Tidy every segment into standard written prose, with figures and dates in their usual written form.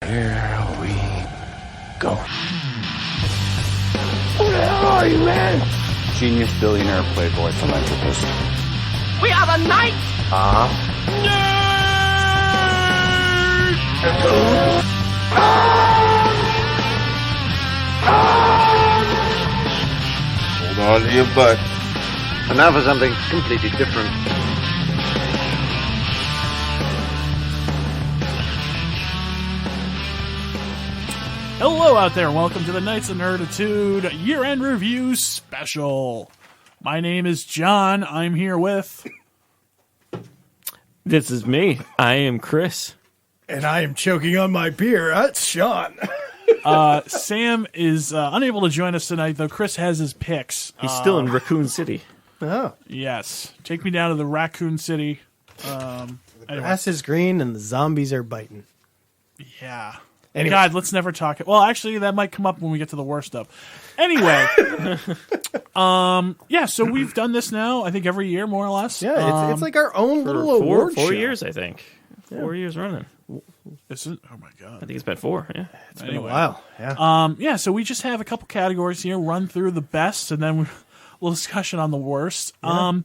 Here we go. Who the hell are you, man? Genius, billionaire, playboy, philanthropist. We are the Knights of Nerdatude. Hold on to your butt. And now for something completely different. Hello out there, and welcome to the Knights of Nerdatude year-end review special. My name is John. I'm here with... This is me. I am Chris. And I am choking on my beer. That's Sean. Sam is unable to join us tonight, though Chris has his picks. He's still in Raccoon City. Oh. Yes. Take me down to the Raccoon City. The grass is green and the zombies are biting. Yeah. Anyway. God, let's never talk. Well, actually, that might come up when we get to the worst stuff. Anyway. Yeah, so we've done this now, I think, every year, more or less. Yeah, it's like our own little award show. 4 years, I think. 4 years running. Isn't? Oh, my God. I think it's been 4, yeah. It's been a while. Yeah. Yeah, so we just have a couple categories here, run through the best, and then a little discussion on the worst. Yeah.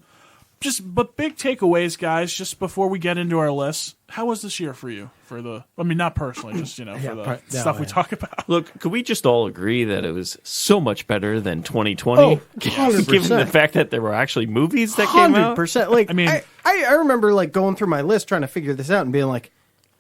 But big takeaways, guys, just before we get into our list. How was this year for you? Not personally, just, for the stuff we talk about. Look, could we just all agree that it was so much better than 2020? Oh, 100%. Given the fact that there were actually movies that came out? 100%. Like, I mean, I remember, like, going through my list trying to figure this out and being like,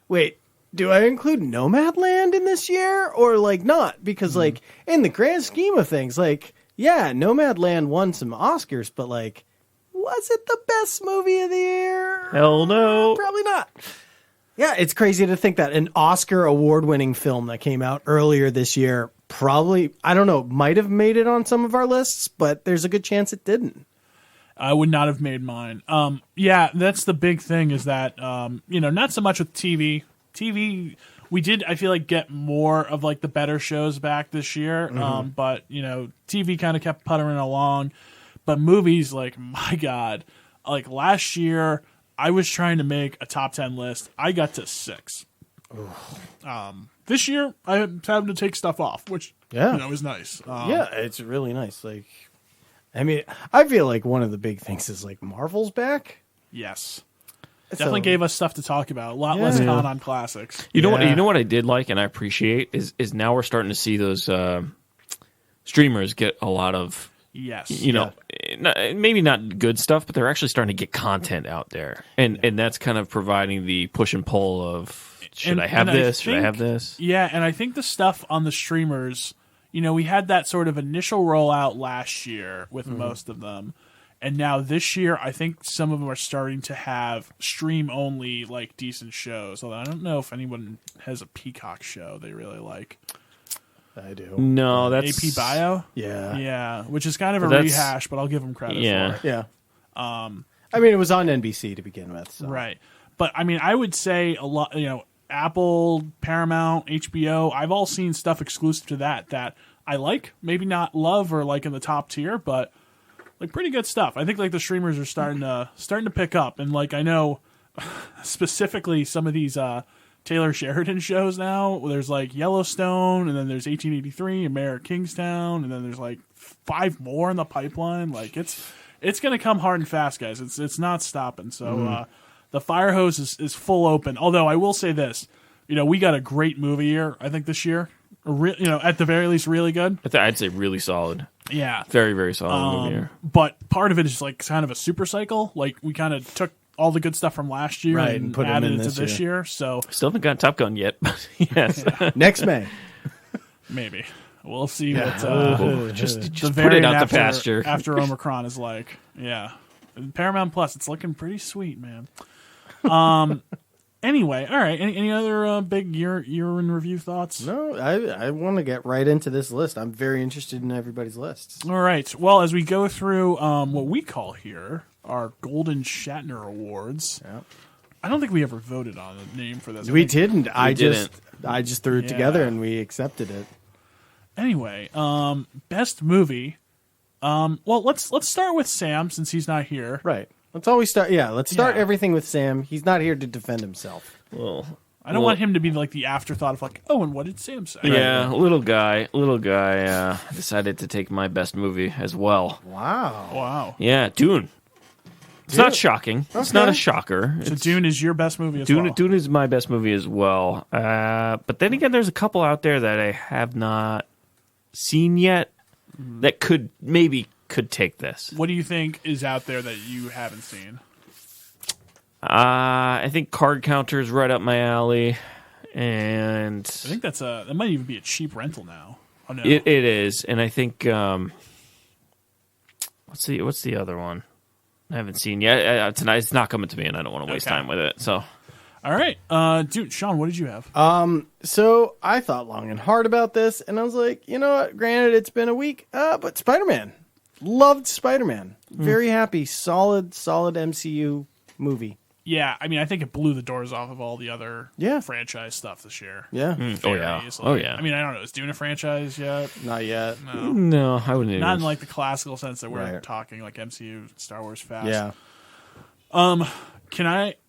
wait, do I include Nomadland in this year or, like, not? Because, like, in the grand scheme of things, like, yeah, Nomadland won some Oscars, but, like, was it the best movie of the year? Hell no. Probably not. Yeah, it's crazy to think that an Oscar award-winning film that came out earlier this year probably, I don't know, might have made it on some of our lists, but there's a good chance it didn't. I would not have made mine. Yeah, that's the big thing is that, not so much with TV. TV, we did, I feel like, get more of, like, the better shows back this year. But, TV kind of kept puttering along. But movies, like, my God, like last year, I was trying to make a top 10 list. I got to 6. This year, I'm having to take stuff off, which, is nice. Yeah, it's really nice. Like, I mean, I feel like one of the big things is, like, Marvel's back. Yes. Definitely gave us stuff to talk about. A lot less con on classics. You know what I did like and I appreciate is now we're starting to see those streamers get a lot of... Yes. Maybe not good stuff, but they're actually starting to get content out there. And that's kind of providing the push and pull of, should I have this? Should I have this? Yeah, and I think the stuff on the streamers, we had that sort of initial rollout last year with most of them. And now this year, I think some of them are starting to have stream-only, like, decent shows. Although I don't know if anyone has a Peacock show they really like. I do. No, that's... AP Bio? Yeah. Yeah, which is kind of a rehash, but I'll give them credit for it. Yeah. I mean, it was on NBC to begin with. So. Right. But, I mean, I would say a lot, Apple, Paramount, HBO, I've all seen stuff exclusive to that I like. Maybe not love or, like, in the top tier, but, like, pretty good stuff. I think, like, the streamers are starting to pick up. And, like, I know specifically some of these... Taylor Sheridan shows now. There's like Yellowstone, and then there's 1883 and Mayor of Kingstown, and then there's like 5 more in the pipeline. Like it's gonna come hard and fast, guys. It's not stopping. So the fire hose is full open. Although I will say this, we got a great movie year. I think this year, at the very least, really good. I'd say really solid. Yeah, very very solid movie year. But part of it is like kind of a super cycle. Like we kind of took all the good stuff from last year and put added it to this year. So still haven't got Top Gun yet, but yes. Next May. Maybe. We'll see what just put it out the pasture. After Omicron is like. Yeah. And Paramount Plus, it's looking pretty sweet, man. Anyway, all right. Any other big year in review thoughts? No, I want to get right into this list. I'm very interested in everybody's lists. All right. Well, as we go through what we call here our Golden Shatner Awards. Yep. I don't think we ever voted on a name for this. We didn't. I just threw it together and we accepted it. Anyway, best movie. Well, let's start with Sam since he's not here. Right. Let's always start. Yeah, let's start everything with Sam. He's not here to defend himself. Well, I don't want him to be like the afterthought of like, oh, and what did Sam say? Yeah, little guy decided to take my best movie as well. Wow. Yeah, Dune. It's not shocking. Okay. It's not a shocker. So Dune is your best movie as well. Dune is my best movie as well. But then again, there's a couple out there that I have not seen yet that could take this. What do you think is out there that you haven't seen? I think Card Counter is right up my alley, and I think that might even be a cheap rental now. Oh no, it is. And I think what's the other one? I haven't seen yet. Tonight it's not coming to me, and I don't want to waste time with it. So, all right, dude, Sean, what did you have? So I thought long and hard about this, and I was like, you know what? Granted, it's been a week, but Spider-Man. Loved Spider-Man. Very happy. Solid MCU movie. Yeah, I mean, I think it blew the doors off of all the other franchise stuff this year. Yeah. Very easily. I mean, I don't know. Is Dune a franchise yet? Not yet. no, I wouldn't. Not in like the classical sense that we're talking like MCU, Star Wars fast. Yeah. I'm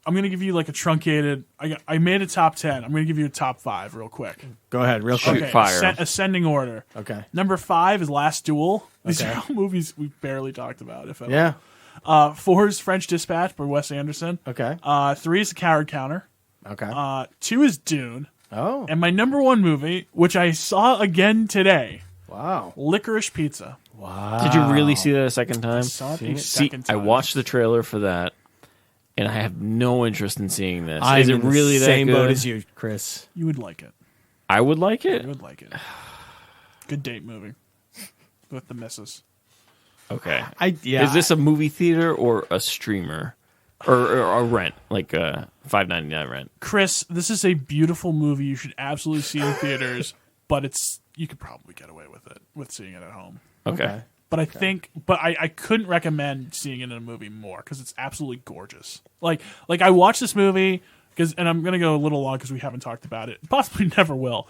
going to give you like a truncated. I made a top 10. I'm going to give you a top 5 real quick. Go ahead, real quick. Shoot fire. Ascending order. Okay. Number 5 is Last Duel. These are all movies we barely talked about, if at all. Yeah. 4 is French Dispatch by Wes Anderson. Okay. 3 is The Coward Counter. Okay. 2 is Dune. Oh. And my number 1 movie, which I saw again today, Wow. Licorice Pizza. Wow. Did you really see that a second time? Saw it a second time. I watched the trailer for that, and I have no interest in seeing this. I'm Is it in the really that same good? boat as you, Chris? You would like it. I would like it. You would like it. Good date movie with the missus. Okay. Yeah. Is this a movie theater or a streamer, or a rent, like a $5.99 rent? Chris, this is a beautiful movie. You should absolutely see in theaters, but you could probably get away with it with seeing it at home. Okay. But I couldn't recommend seeing it in a movie more because it's absolutely gorgeous. Like I watched this movie and I'm gonna go a little long because we haven't talked about it. Possibly never will.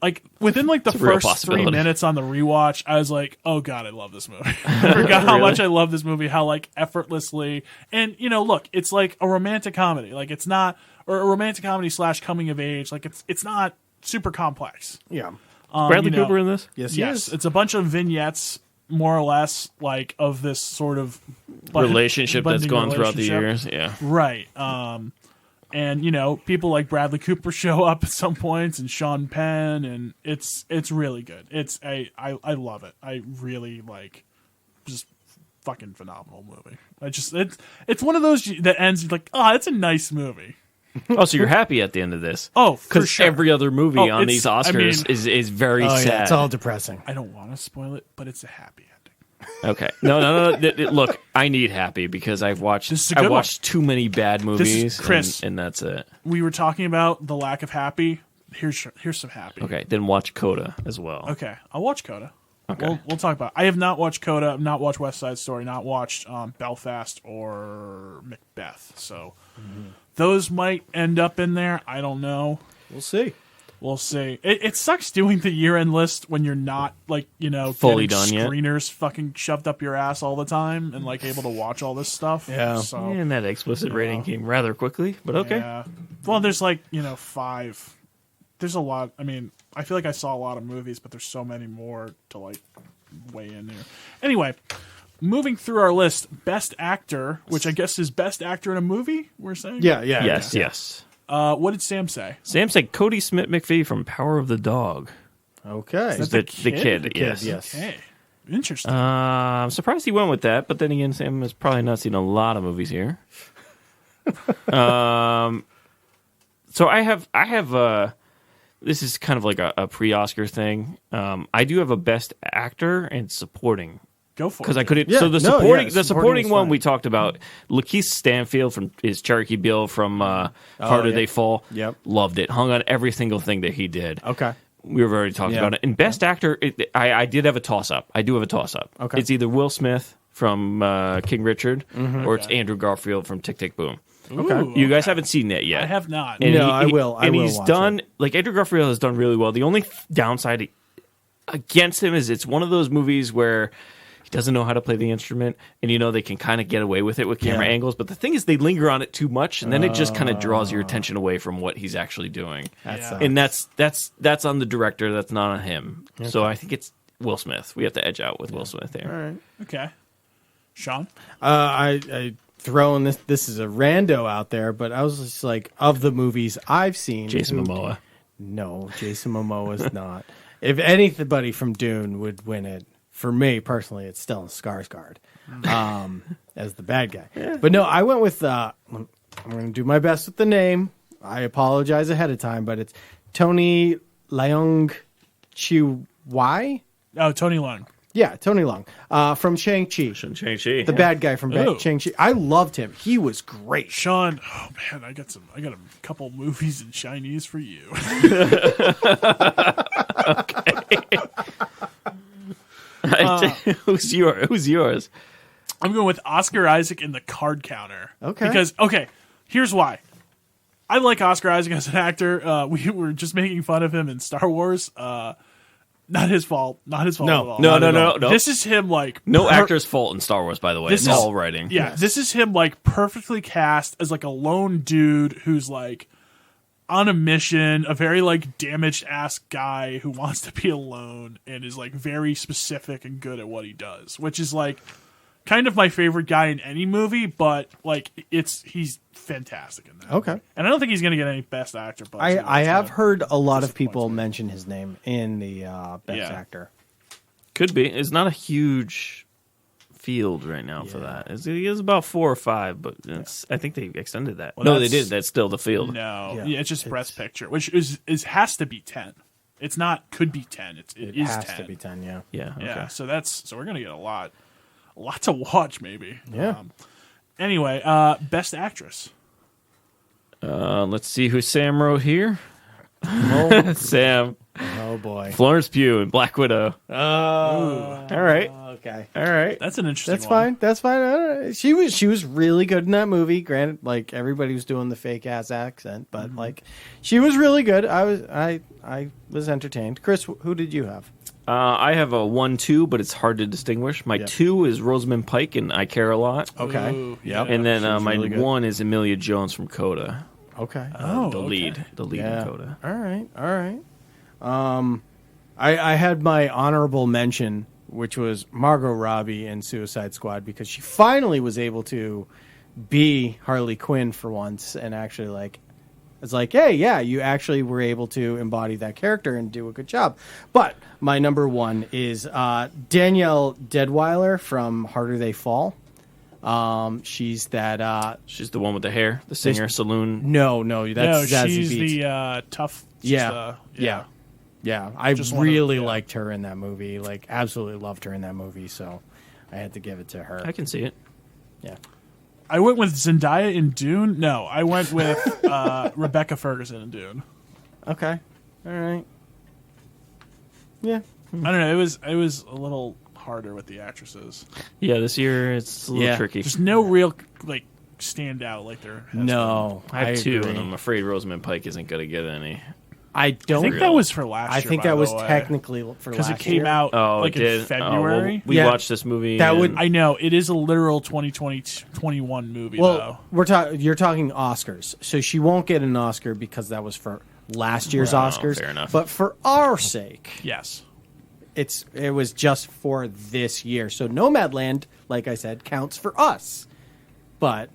Like within like the first 3 minutes on the rewatch, I was like, "Oh God, I love this movie." I forgot how much I love this movie. How like effortlessly, and look, it's like a romantic comedy. Like it's not, or a romantic comedy / coming of age. Like it's not super complex. Yeah. Bradley Cooper in this? Yes. Yes, it's a bunch of vignettes, more or less, like of this sort of Relationship that's budding gone throughout the relationship. years. Yeah. Right. And people like Bradley Cooper show up at some points, and Sean Penn, and it's really good. I love it. I really just fucking phenomenal movie. It's one of those that ends like, oh, it's a nice movie. Oh, so you're happy at the end of this? Oh, for because sure. every other movie on these Oscars is very sad. Yeah, it's all depressing. I don't want to spoil it, but it's a happy ending. Okay, no. Look, I need happy because I've watched too many bad movies. Chris, and that's it. We were talking about the lack of happy. Here's some happy. Okay, then watch Coda as well. Okay, I'll watch Coda. Okay, we'll talk about it. I have not watched Coda. I've not watched West Side Story. Not watched Belfast or Macbeth. So those might end up in there. I don't know. We'll see. We'll see. It sucks doing the year-end list when you're not fully done yet. Screeners fucking shoved up your ass all the time and able to watch all this stuff. Yeah. So, and that explicit rating came rather quickly, but okay. Yeah. Well, there's 5. There's a lot. I mean, I feel like I saw a lot of movies, but there's so many more to weigh in there. Anyway, moving through our list, Best Actor, which I guess is Best Actor in a movie. We're saying. Yeah. Yes. What did Sam say? Sam said Cody Smith-McPhee from Power of the Dog. Okay. Is that the kid? Yes. Okay. Interesting. I'm surprised he went with that, but then again, Sam has probably not seen a lot of movies here. So I have this is kind of like a pre-Oscar thing. I do have a Best Actor and Supporting. Go for it. Because I couldn't. Yeah, so the supporting supporting is one fine. we talked about. Lakeith Stanfield from is Cherokee Bill from Harder yeah. They Fall. Yep. Loved it. Hung on every single thing that he did. Okay. We've already talked about it. And Best Actor, I did have a toss-up. I do have a toss-up. Okay. It's either Will Smith from King Richard or it's Andrew Garfield from Tick, Tick, Boom. Okay. You guys haven't seen that yet. I have not. And No, I will. I and will he's watch done, it. Andrew Garfield has done really well. The only downside against him is it's one of those movies where He doesn't know how to play the instrument, and they can kind of get away with it with camera angles. But the thing is, they linger on it too much, and then it just kind of draws your attention away from what he's actually doing. And that's on the director. That's not on him. Okay. So I think it's Will Smith. We have to edge out with Will Smith there. All right. Okay. Sean? I throwing this is a rando out there, but I was just like, of the movies I've seen, Jason Momoa. No, Jason Momoa is not. If anybody from Dune would win it, for me personally, it's Stellan Skarsgård as the bad guy. Yeah. But no, I went with. I'm going to do my best with the name. I apologize ahead of time, but it's Tony Leung Chiu Wai. Oh, Tony Leung. Yeah, Tony Leung from Shang-Chi. Shang-Chi. The bad guy from Shang-Chi. I loved him. He was great. Sean, oh man, I got a couple movies in Chinese for you. Who's yours? I'm going with Oscar Isaac in The Card Counter. Okay. Because, here's why. I like Oscar Isaac as an actor. We were just making fun of him in Star Wars. Not his fault. Not his fault at all. No. This is him no actor's fault in Star Wars, by the way. It's all writing. Yeah, This is him perfectly cast as a lone dude who's on a mission, a very damaged ass guy who wants to be alone and is very specific and good at what he does, which is kind of my favorite guy in any movie, but he's fantastic in that. Okay. And I don't think he's going to get any Best Actor. But I have heard a lot of people mention his name in the Best Actor. Could be. It's not a huge field right now for that. He is about 4 or 5, but I think they extended that. Well, no, they did. That's still the field. No, it's just Best Picture, which has to be 10. It's not could be 10. It is has 10. to be 10. Yeah. Yeah. Okay. Yeah. So we're gonna get a lot to watch maybe. Yeah. Anyway, Best Actress. Let's see who Sam wrote here. Oh, Sam. Oh boy. Florence Pugh in Black Widow. Oh. All right. Okay. All right. That's an interesting. That's fine. That's fine. She was really good in that movie. Granted, everybody was doing the fake ass accent, but she was really good. I was entertained. Chris, who did you have? I have a 1-2, but it's hard to distinguish. My 2 is Rosamund Pike, and I Care a Lot. Okay. Yeah. And then my really 1 is Emilia Jones from Coda. Okay. The lead in Coda. All right. I had my honorable mention, which was Margot Robbie in Suicide Squad, because she finally was able to be Harley Quinn for once, and actually it's hey, yeah, you actually were able to embody that character and do a good job. But my number 1 is Danielle Deadwyler from Harder They Fall. She's that. She's the one with the hair, the singer, saloon. No, that's Zazie she's Beetz. The tough. Yeah. I really liked her in that movie. Absolutely loved her in that movie. So I had to give it to her. I can see it. Yeah. I went with Zendaya in Dune. No, I went with Rebecca Ferguson in Dune. Okay. All right. Yeah. I don't know. It was a little harder with the actresses. Yeah, this year it's a little tricky. There's no real stand out there. No, I have 2, agree. and I'm afraid Rosamund Pike isn't going to get any. I don't. I think that was for last year. I think that was technically for last year. Because it came out in February. We watched this movie. I know. It is a literal 2021 movie, though. You're talking Oscars. So she won't get an Oscar because that was for last year's Oscars. Fair enough. But for our sake, yes, it was just for this year. So Nomadland, like I said, counts for us. But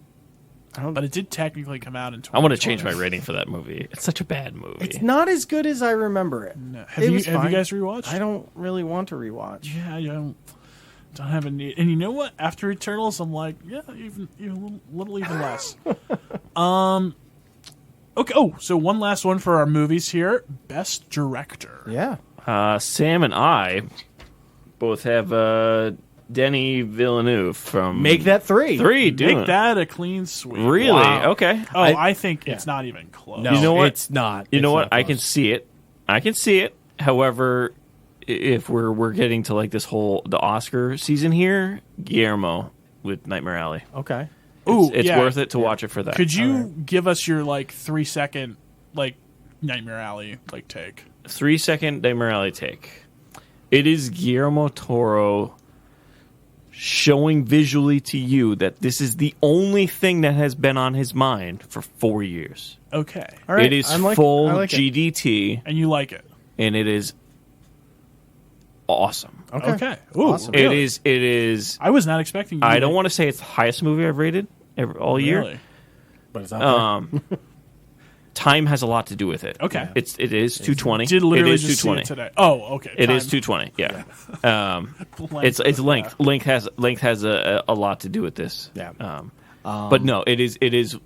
it did technically come out in 2020. I want to change my rating for that movie. It's such a bad movie. It's not as good as I remember it. No. Have you guys rewatched? I don't really want to rewatch. Yeah, I don't have a need. And you know what? After Eternals, I'm even a little even less. Okay. Oh, so one last one for our movies here. Best Director. Yeah. Sam and I both have Denis Villeneuve from... Make that 3. 3, dude. Make that a clean sweep. Really? Wow. Okay. Oh, I think it's not even close. No, you know what? It's not. You know what? I can see it. However, if we're getting to this the Oscar season here, Guillermo with Nightmare Alley. Okay. It's worth it to watch it for that. Could you give us your 3-second Nightmare Alley take? 3-second Nightmare Alley take. It is Guillermo Toro showing visually to you that this is the only thing that has been on his mind for 4 years. Okay. All right. It is I like it. GDT, And you like it. and it is awesome. Okay. Ooh, Awesome. It really? is. I was not expecting you I to don't like- want to say it's the highest movie I've rated all year. Really? But it's out there. Time has a lot to do with it. Okay. It is 220. Did literally it is just see 220. it today. Oh, okay. It is Time. 220. Yeah. Length. It's length. Length has a lot to do with this. Yeah. But no, it is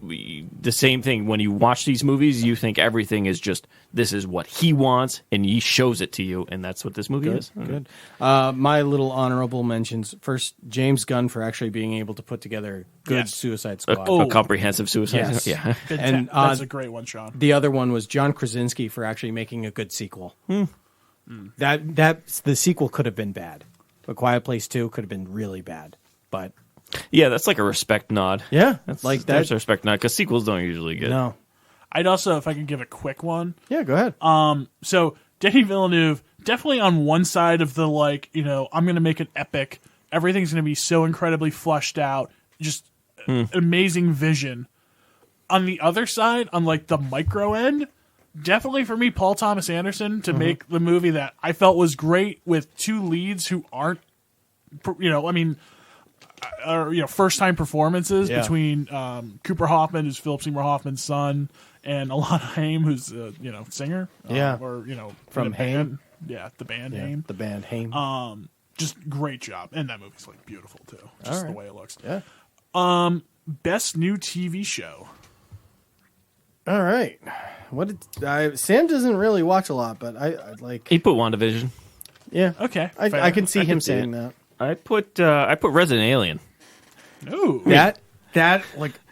the same thing. When you watch these movies, you think everything is just this is what he wants, and he shows it to you, and that's what this movie is. Good. My little honorable mentions. First, James Gunn for actually being able to put together good Yes. Suicide Squad. A comprehensive suicide. Yes. Yeah. And That's a great one, Sean. the other one was John Krasinski for actually making a good sequel. That the sequel could have been bad. A Quiet Place 2 could have been really bad. But Yeah, that's like a respect nod. yeah, That's like There's that. a respect nod because sequels don't usually get. No. I'd also, if I could give a quick one. Yeah, go ahead. So Denis Villeneuve, definitely on one side of the like, I'm going to make an epic. Everything's going to be so incredibly fleshed out. Just amazing vision. On the other side, on like the micro end, definitely for me, Paul Thomas Anderson to make the movie that I felt was great with two leads who aren't, first time performances Yeah. between Cooper Hoffman, who's Philip Seymour Hoffman's son, and Alana Haim, who's singer. Yeah. From From Haim. Yeah, the band Yeah, Haim. the band Haim. Just great job, and that movie's like beautiful too. Just the way it looks. yeah. Best new TV show. All right. Sam doesn't really watch a lot, but I like. He put WandaVision. Yeah. Okay, I fair. can see him see saying it. that. I put Resident Alien. Ooh. That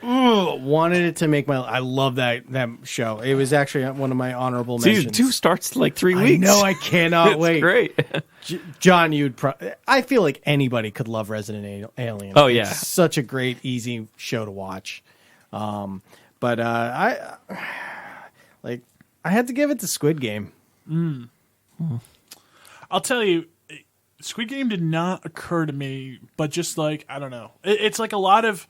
wanted it to make my. I love that show. It was actually one of my honorable Season mentions. 2 starts in like 3 I weeks. know. I cannot It's wait. great. John, I feel like anybody could love Resident Alien. Oh, yeah. It's such a great, easy show to watch. But I had to give it to Squid Game. I'll tell you, Squid Game did not occur to me, but just like, I don't know. It's like a lot of,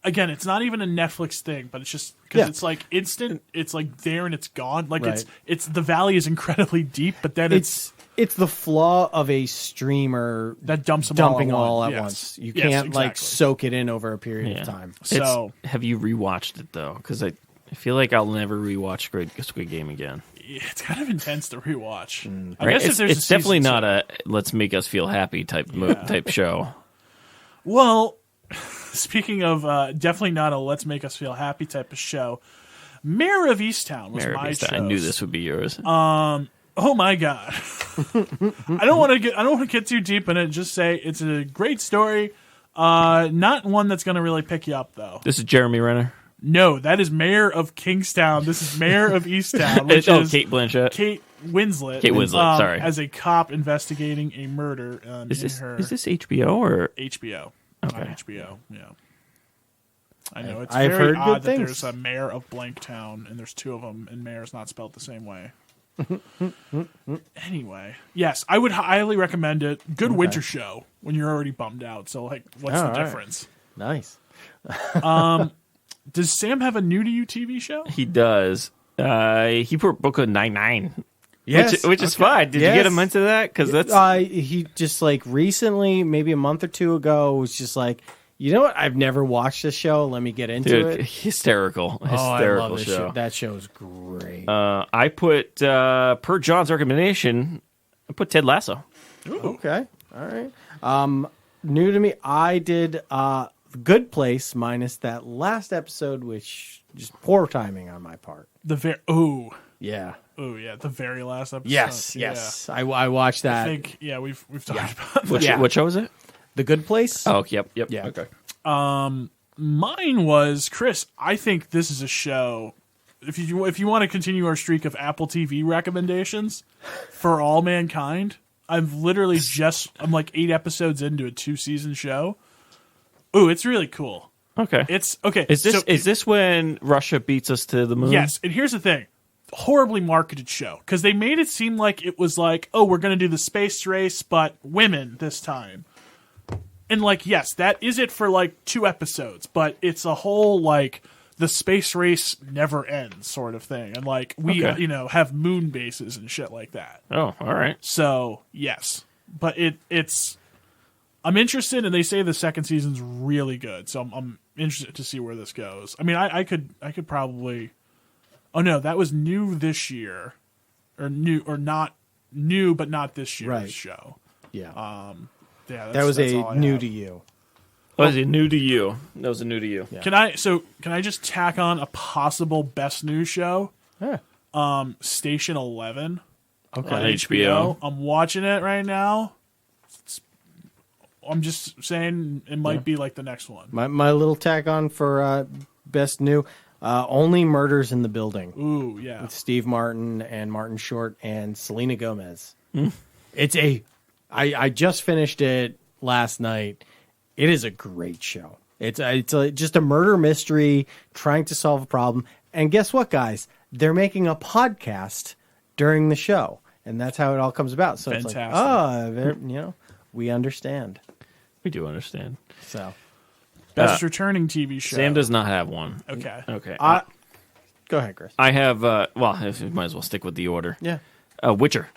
again, it's not even a Netflix thing, but it's just, because Yeah. it's like instant, it's like there and it's gone. Like Right. it's the valley is incredibly deep, but then it's It's the flaw of a streamer that dumps them dumping all all at Yes. once. You Yes, can't like exactly. soak it in over a period Yeah. of time. So have you rewatched it though? Because I feel like I'll never rewatch Squid Game again. it's kind of intense to rewatch. I Right? guess if It's, there's a it's definitely season not a let's make us feel happy type show. Well, speaking of definitely not a let's make us feel happy type of show, Mayor of Easttown was Mary my Beast, I choice. knew this would be yours. Oh my god! I don't want to get too deep in it. Just say it's a great story. Not one that's going to really pick you up though. This is Jeremy Renner. No, that is Mayor of Kingstown. This is Mayor of Easttown, which is Kate Blanchett. Kate Winslet. Kate Winslet, sorry. as a cop investigating a murder Is in this her HBO or HBO. Okay. On HBO, yeah. I know it's I've very heard odd good that things. there's a mayor of blank town and there's two of them and mayor's not spelled the same way. Anyway, yes, I would highly recommend it. Good winter show when you're already bummed out. So like, what's the All right. difference? Nice. Does Sam have a new to you TV show? he does? He put Brooklyn Nine-Nine, Yes. which is fine. Did you Yes. get him into that? Because that's He just like recently, maybe a month or two ago, was just like, you know what? I've never watched this show. Let me get into dude, it. hysterical I love this show. show. That show is great. I put per John's recommendation. I put Ted Lasso. Okay. All right. New to me, I did Good Place minus that last episode, which just poor timing on my part. The very Yeah. the very last episode. Yes. Yeah. Yes. I watched that. I think we've talked about that. Yeah. What show is it? The Good Place. Oh, yep. Yeah. Okay. Mine was Chris. I think this is a show. If you want to continue our streak of Apple TV recommendations for all mankind, I've literally I'm like 8 episodes into a 2-season show. Ooh, it's really cool. Okay. It's okay. Is this so- is this when Russia beats us to the moon? Yes, and here's the thing. Horribly marketed show because they made it seem like it was like, oh, we're going to do the space race, but women this time. And like, yes, that is it for like 2 episodes, but it's a whole like the space race never ends sort of thing, and like we have moon bases and shit like that. Oh, all right. So yes, but it's I'm interested, and they say the second season's really good, so I'm interested to see where this goes. I mean, I could probably. Oh no, that was new this year, or not new, but not this year's show. Yeah. Yeah, that was all I new have. to you. Oh, is it new to you? That was a new to you. Yeah. Can I just tack on a possible best new show? Yeah. Station 11 Okay. On HBO. I'm watching it right now. I'm just saying it might be like the next one. My little tack on for best new, Only Murders in the Building. Ooh, yeah. With Steve Martin and Martin Short and Selena Gomez. It's I just finished it last night. It is a great show. It's just a murder mystery trying to solve a problem. And guess what, guys? They're making a podcast during the show, and that's how it all comes about. So Fantastic. it's like, we understand. We do understand. So Best returning TV show. Sam does not have one. Okay. Okay. go ahead, Chris. I have, might as well stick with the order. Yeah. Witcher.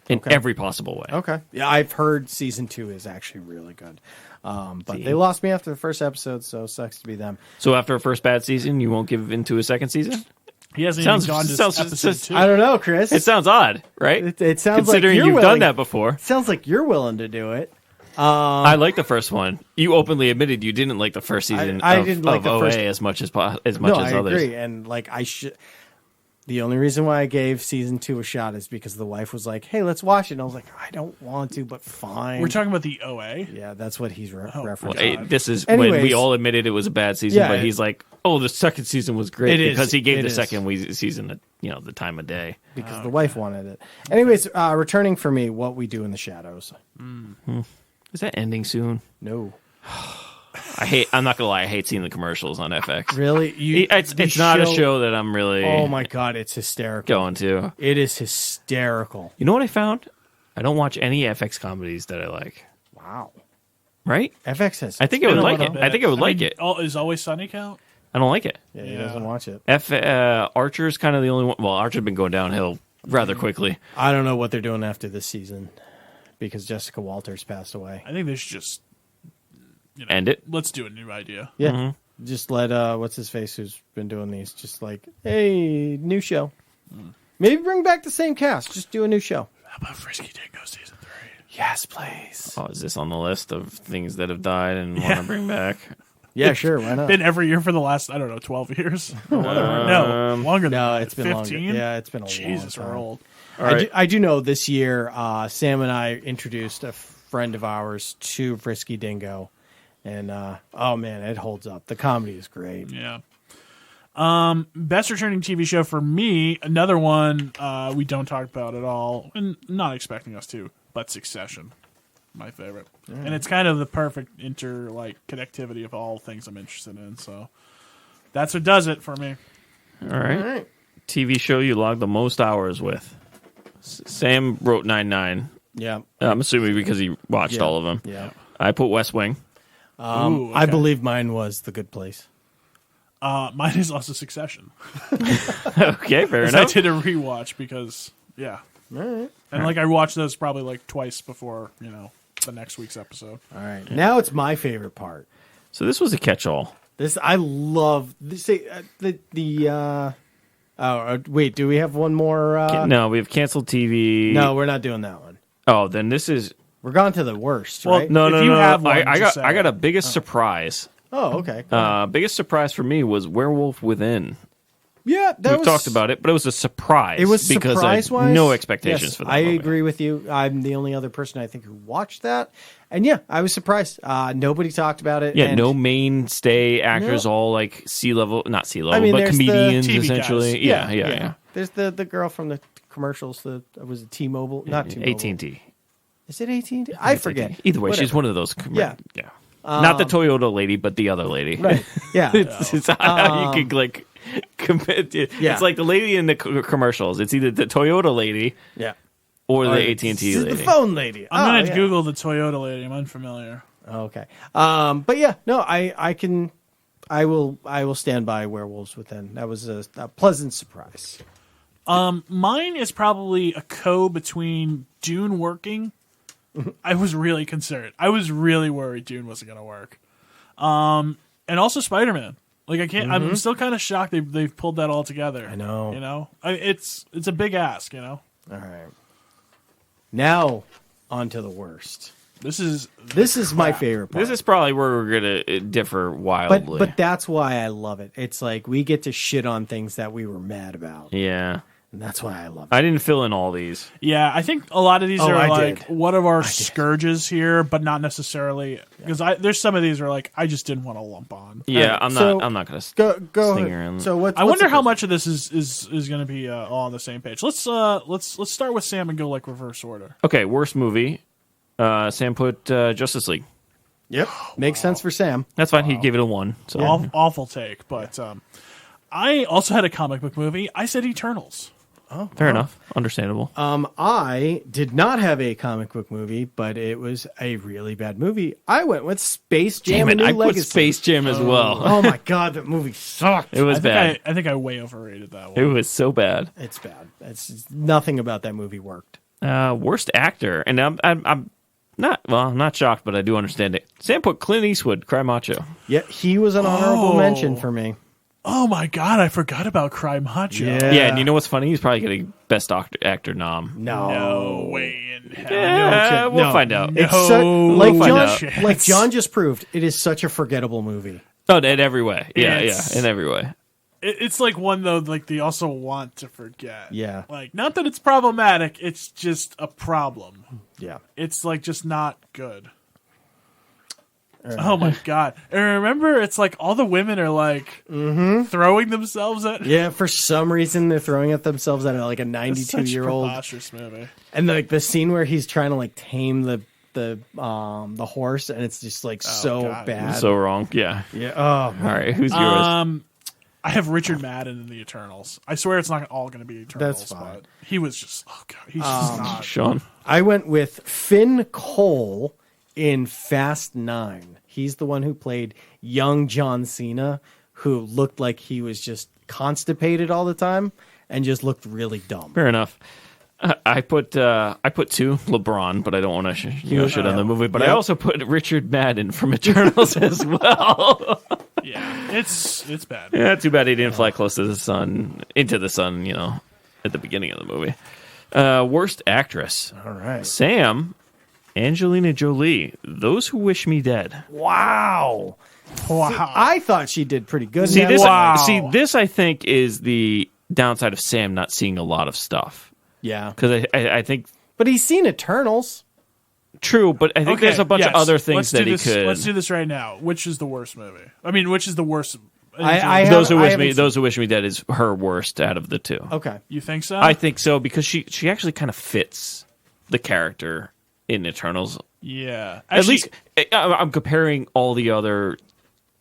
In Okay. every possible way. Okay. Yeah, I've heard season 2 is actually really good. But they lost me after the first episode, so it sucks to be them. So after a first bad season, you won't give into a second season? He hasn't Sounds- even gone to sounds- episode sounds- 2. I don't know, Chris. It sounds odd, right? It sounds Considering like you're you've willing. done that before. Sounds like you're willing to do it. I like the first one. You openly admitted you didn't like the first season I of, didn't like of the OA first- as much as No, I others. agree. And like I should. The only reason why I gave season 2 a shot is because the wife was like, "Hey, let's watch it." And I was like, "I don't want to, but fine." We're talking about the OA. Yeah, that's what he's Well, referencing. this is when Anyways. we all admitted it was a bad season, Yeah, but he's like, "Oh, the second season was great It because is. he gave It the is. second season, the time of day." Because the wife wanted it. Anyways, returning for me, What We Do in the Shadows. Is that ending soon? No, I'm not gonna lie. I hate seeing the commercials on FX. really, It's not a show that I'm really. Oh my god, it's hysterical. Going to. It is hysterical. You know what I found? I don't watch any FX comedies that I like. Wow. Right? FX has. I think I would like it. Bit. I think I would like it. Is Always Sunny count? I don't like it. Yeah, he doesn't watch it. Archer's kind of the only one. Well, Archer's been going downhill rather quickly. I don't know what they're doing after this season because Jessica Walters passed away. I think they should just End it. Let's do a new idea. Yeah. Just let what's his face who's been doing these just like, hey, new show. Maybe bring back the same cast. Just do a new show. How about Frisky Dingo season 3? Yes, please. Oh, is this on the list of things that have died and want to bring back? Yeah, sure. Why not? Been every year for the last 12 years. Or whatever. No, longer than No, that. it's been 15? longer. Yeah, it's been a Jesus, long we're time. old. I do know this year, Sam and I introduced a friend of ours to Frisky Dingo. And, oh man, it holds up. The comedy is great. Yeah. Best returning TV show for me, another one we don't talk about at all, and not expecting us to, but Succession, my favorite. And it's kind of the perfect connectivity of all things I'm interested in. So that's what does it for me. All right. TV show you logged the most hours with. Sam wrote 9-9. Yeah. I'm assuming because he watched all of them. Yeah. I put West Wing. Ooh, okay. I believe mine was The Good Place. Mine is also Succession. Okay, fair I enough. did a rewatch because, yeah. All right. And I watched those probably twice before, the next week's episode. All right. Now it's my favorite part. So this was a catch-all. This I love. This wait, do we have one more? No, we have canceled TV. No, we're not doing that one. Oh, then this is We're gone to the worst, Well, right? no. If you have one, I just got say I got it. a biggest surprise. Oh, okay. Biggest surprise for me was Werewolf Within. Yeah, We've talked about it, but it was a surprise. It was because I had surprise-wise. no expectations Yes, for that. I movie. agree with you. I'm the only other person I think who watched that, and yeah, I was surprised. Nobody talked about it. Yeah, and no mainstay actors, No. all like not sea level, I mean, but there's the comedians TV essentially. guys. Yeah. There's the girl from the commercials. Was it T-Mobile? Not T-Mobile. AT&T. Is it AT&T? I forget. Either way, she's Whatever. one of those. Yeah. Not the Toyota lady, but the other lady. Right. Yeah. It's how you could like compare. Yeah. It's like the lady in the commercials. It's either the Toyota lady Yeah. or the Or AT&T this is lady. the phone lady. I'm going Oh, to yeah. Google the Toyota lady. I'm unfamiliar. Okay. But yeah, no, I will stand by Werewolves Within. That was a pleasant surprise. Mine is probably a between Dune working. I was really concerned. I was really worried Dune wasn't going to work. And also Spider-Man. Like I can't. I'm still kind of shocked they've pulled that all together. I know. You know, it's a big ask. You know. All right. Now on to the worst. This is my favorite part. This is probably where we're gonna differ wildly. But that's why I love it. It's like we get to shit on things that we were mad about. Yeah. And that's why I love it. I didn't fill in all these. Yeah, I think a lot of these are I like did. one of our scourges here, but not necessarily because there's some of these are like I just didn't want to lump on. Yeah, Right, I'm so not gonna go sing ahead. around. So what? I wonder how much of this is going to be all on the same page. Let's start with Sam and go like reverse order. Okay, worst movie. Sam put Justice League. Yep, makes sense for Sam. That's fine. He gave it a 1. So Awful take, but I also had a comic book movie. I said Eternals. fair enough. Understandable. I did not have a comic book movie, but it was a really bad movie. I went with Space Jam: Damn A it! New I Legacy. put Space Jam as well. Oh my god, that movie sucked. It was bad. I think I way overrated that one. It was so bad. It's bad. It's nothing about that movie worked. Worst actor, and I'm not shocked, but I do understand it. Sam put Clint Eastwood, Cry Macho. Yeah, he was an honorable mention for me. Oh my god, I forgot about Cry Macho. Yeah. Yeah, and you know what's funny? He's probably getting Best Actor nom. No way in hell. Yeah, we'll No. find out. It's No like chance. John, like John just proved, it is such a forgettable movie. Oh, in every way. Yeah, It's- in every way. It's like one though, like they also want to forget. Yeah. Like not that it's problematic, it's just a problem. Yeah. It's like just not good. Oh my god! And remember, it's like all the women are like throwing themselves at. Yeah, for some reason they're throwing at themselves at like a It's such a 92-year-old. preposterous movie. And like the scene where he's trying to like tame the horse, and it's just like so God. bad. So wrong. Yeah. yeah. Oh, All right. Who's yours? I have Richard Madden in the Eternals. I swear it's not all going to be Eternals. That's fine. But he was just he's just not. Sean. I went with Finn Cole in Fast 9. He's the one who played young John Cena, who looked like he was just constipated all the time and just looked really dumb. Fair enough. I put 2 LeBron, but I don't want to shit on the movie. But I Yep. also put Richard Madden from Eternals as well. Yeah, it's bad. Yeah, too bad he didn't fly close to the sun, into the sun. At the beginning of the movie. Worst actress. All right. Sam, Angelina Jolie. Those Who Wish Me Dead. Wow. Wow. I thought she did pretty good. See in this. that. Wow. This I think is the downside of Sam not seeing a lot of stuff. Yeah. Because I think But he's seen Eternals. true, but I think there's a bunch of yes. other things Let's that do he this, could. Let's do this right now. Which is the worst movie? I mean, which is the worst? I Those Who I Wish haven't Me, seen- Those Who Wish Me Dead is her worst out of the 2. Okay. You think so? I think so because she actually kind of fits the character in Eternals. yeah. At least I'm comparing all the other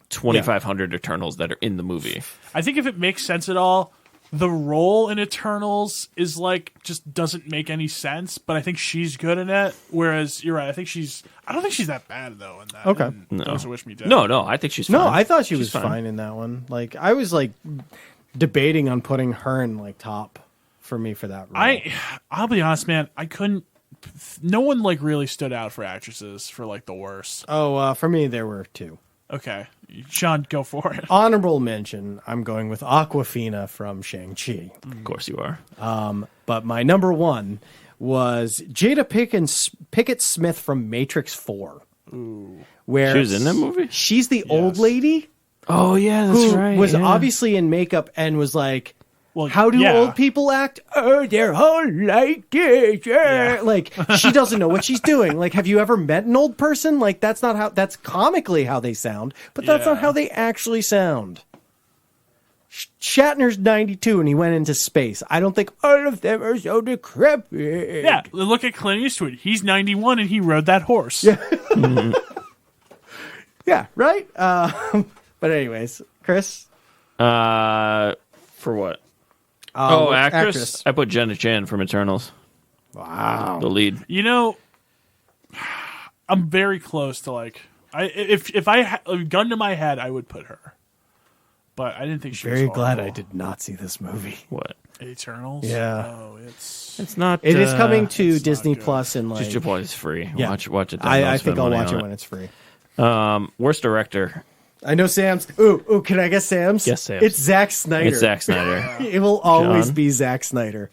2,500 Eternals that are in the movie. I think if it makes sense at all, the role in Eternals is like just doesn't make any sense. But I think she's good in it. Whereas you're right. I don't think she's that bad though in that. Okay. in No. Those Who Wish Me Dead. No, I think she's fine. No, I thought she was She's fine in that one. Like I was like debating on putting her in like top for me for that role. I'll be honest, man. I couldn't. No one like really stood out for actresses for like the worst. for me there were 2. Okay, Sean, go for it. Honorable mention, I'm going with Aquafina from Shang-Chi. Of course you are. But my number 1 was Jada Pickett Smith from Matrix 4. Where She was in that movie? She's the old lady Oh yeah, who was obviously in makeup and was like, Well, how do yeah. old people act? Oh, they're all like this. Yeah. Like, she doesn't know what she's doing. Like, have you ever met an old person? Like, that's comically how they sound, but that's not Yeah. how they actually sound. Shatner's 92 and he went into space. I don't think all of them are so decrepit. Yeah, look at Clint Eastwood. He's 91 and he rode that horse. Yeah, right? But anyways, Chris? For what? Actress. I put Jenna Chan from Eternals. Wow. The lead. You know, I'm very close to like If I had a gun to my head, I would put her. But I didn't think she was Very horrible. glad I did not see this movie. What? Eternals? Yeah. Oh, it's It's not. It is coming to it's not Disney good. Plus in like. Just your boy. It's free. Yeah. Watch it. I think I'll watch it when it's free. Worst director. I know Sam's. Ooh, can I guess Sam's? Guess Sam's. It's Zack Snyder. It's Zack Snyder. It will always John? be Zack Snyder.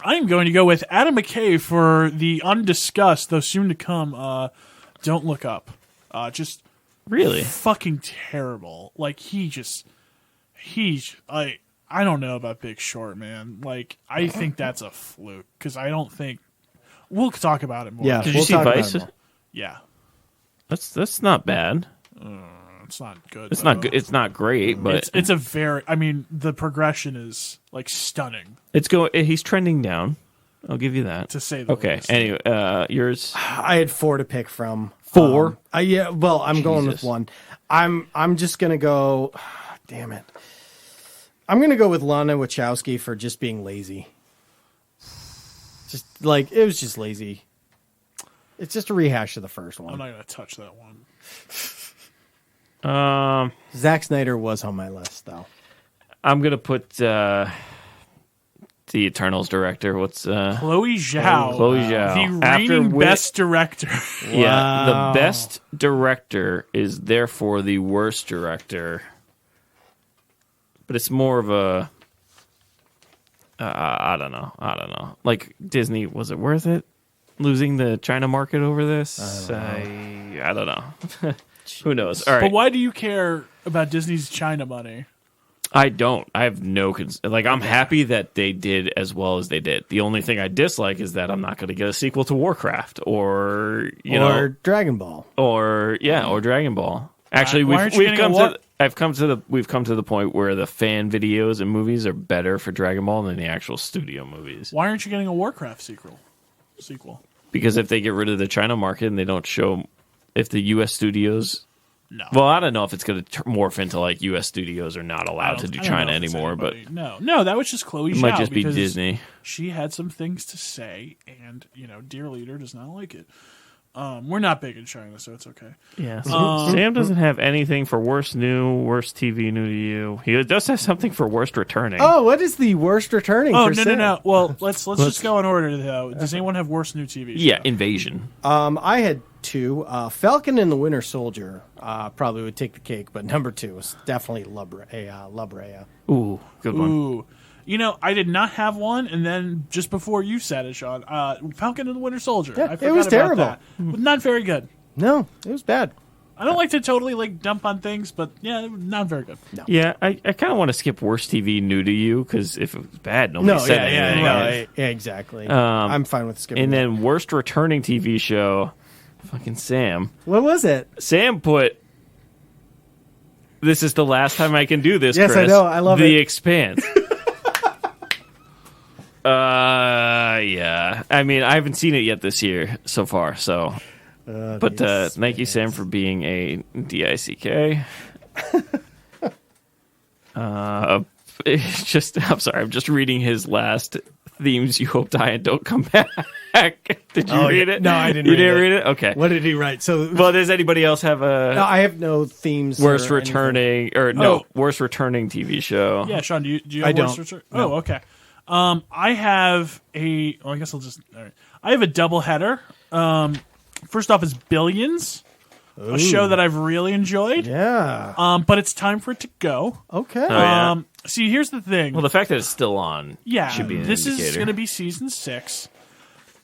I'm going to go with Adam McKay for the undiscussed, though soon to come, Don't Look Up. Just Really? fucking terrible. Like, I don't know about Big Short, man. Like, I think that's a fluke, because I don't think... We'll talk about it more. Yeah. Did We'll you see talk about Vice? it more. Yeah. That's not bad. It's not good. It's though. not good. It's not great, but It's a very... I mean, the progression is, like, stunning, it's going. He's trending down. I'll give you that. to say the Okay. least. Anyway, yours. I had 4 to pick from. 4? Yeah. Well, I'm going with Jesus. 1. I'm just gonna go. Damn it. I'm gonna go with Lana Wachowski for just being lazy. Just like it was just lazy. It's just a rehash of the first I'm one. not going to touch that one. Zack Snyder was on my list though. I'm gonna put the Eternals director. What's Chloe Zhao. Chloe Zhao. The After reigning Wi- best director. Yeah, Wow. the best director is therefore the worst director. But it's more of a I don't know. Like Disney, was it worth it? Losing the China market over this? I don't know. Who knows? All right. But why do you care about Disney's China money? I don't. I have no like. I'm happy that they did as well as they did. The only thing I dislike is that I'm not going to get a sequel to Warcraft or Dragon Ball. or Dragon Ball. Actually, Why aren't you we've getting come a to we've come to the point where the fan videos and movies are better for Dragon Ball than the actual studio movies. Why aren't you getting a Warcraft sequel? Because if they get rid of the China market and they don't show, if the U.S. studios. No. Well, I don't know if it's going to morph into like U.S. studios are not allowed to do I don't know China if it's anymore, but anybody. No, that was just Chloe Zhao. it might just be because Disney. She had some things to say, and dear leader does not like it. We're not big in China, so it's okay. Yeah, Sam doesn't have anything for worst new, worst TV new to you. He does have something for worst returning. Oh, what is the worst returning? Oh for no. Sam? Well, let's just go in order though. Does anyone have worst new TV show? Yeah, Invasion. I had 2. Falcon and the Winter Soldier probably would take the cake, but number 2 was definitely La Brea. Ooh, good one. Ooh. I did not have one, and then just before you said it, Sean, Falcon and the Winter Soldier. Yeah, I it forgot was about terrible. that. But not very good. No, it was bad. I don't like to totally dump on things, but yeah, not very good. No. Yeah, I kind of want to skip worst TV new to you because if it was bad, nobody said anything. Yeah, exactly. I'm fine with skipping. And that. then worst returning TV show, fucking Sam. What was it? Sam put. This is the last time I can do this. Yes, Chris. I know. I love The it. Expanse. Yeah. I mean, I haven't seen it yet this year so far. So, but thank you, Sam, for being a DICK. I'm sorry. I'm just reading his last themes. You hope die and don't come back. Did you read it? No, I didn't. You didn't read it. Okay. What did he write? So, Well, does anybody else have a no, I have no themes. worst or returning worst returning TV show? Yeah, Sean, do you have I don't. worst return? No. Oh, okay. I have I guess I'll just. All right. I have a double header. First off is Billions, a show that I've really enjoyed. Yeah. But it's time for it to go. Okay. Oh, yeah. See, here's the thing. Well, the fact that it's still on, should be an this indicator. is going to be season 6.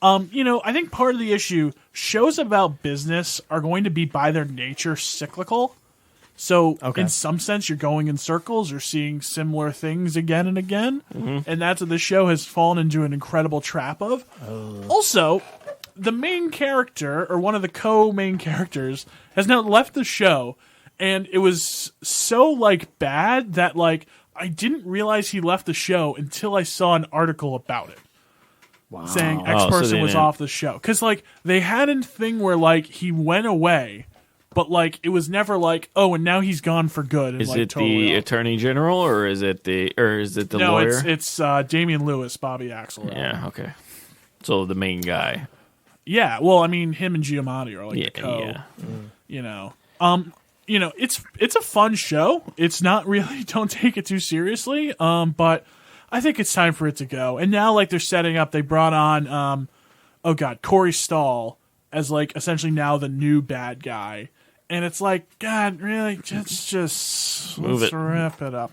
I think part of the issue, shows about business are going to be by their nature cyclical. So in some sense, you're going in circles. You're seeing similar things again and again. Mm-hmm. And that's what this show has fallen into an incredible trap of. Also, the main character, or one of the co-main characters, has now left the show. And it was so, bad that, I didn't realize he left the show until I saw an article about it. Wow. Saying X so person they was didn't- off the show. Because, they had a thing where, he went away, but, it was never and now he's gone for good. And, Is it totally the off. attorney general or is it the No, lawyer? it's Damian Lewis, Bobby Axelrod. Yeah, okay. So the main guy. Yeah, well, I mean, him and Giamatti are, the co, yeah. You know, it's a fun show. It's not really, don't take it too seriously. But I think it's time for it to go. And now, like, they're setting up, they brought on, Corey Stahl as, like, essentially now the new bad guy. And it's like, God, really? Just let's wrap it up.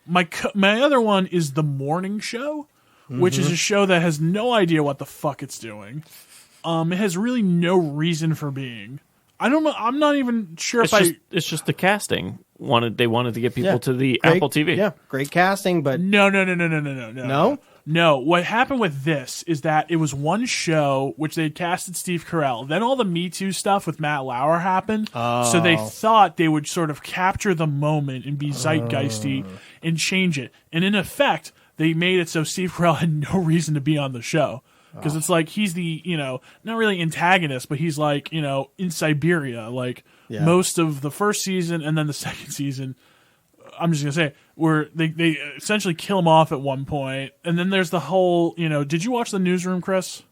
My other one is The Morning Show, which is a show that has no idea what the fuck it's doing. It has really no reason for being. I don't know. I'm not even sure it's just the casting. They wanted to get people to the Apple TV. Yeah, great casting, but No. No, what happened with this is that it was one show which they casted Steve Carell. Then all the Me Too stuff with Matt Lauer happened. So they thought they would sort of capture the moment and be zeitgeisty and change it. And in effect, they made it so Steve Carell had no reason to be on the show. Because it's like he's the, not really antagonist, but he's like, in Siberia. Like most of the first season and then the second season, I'm just going to say, where they essentially kill him off at one point. And then there's the whole, did you watch The Newsroom, Chris?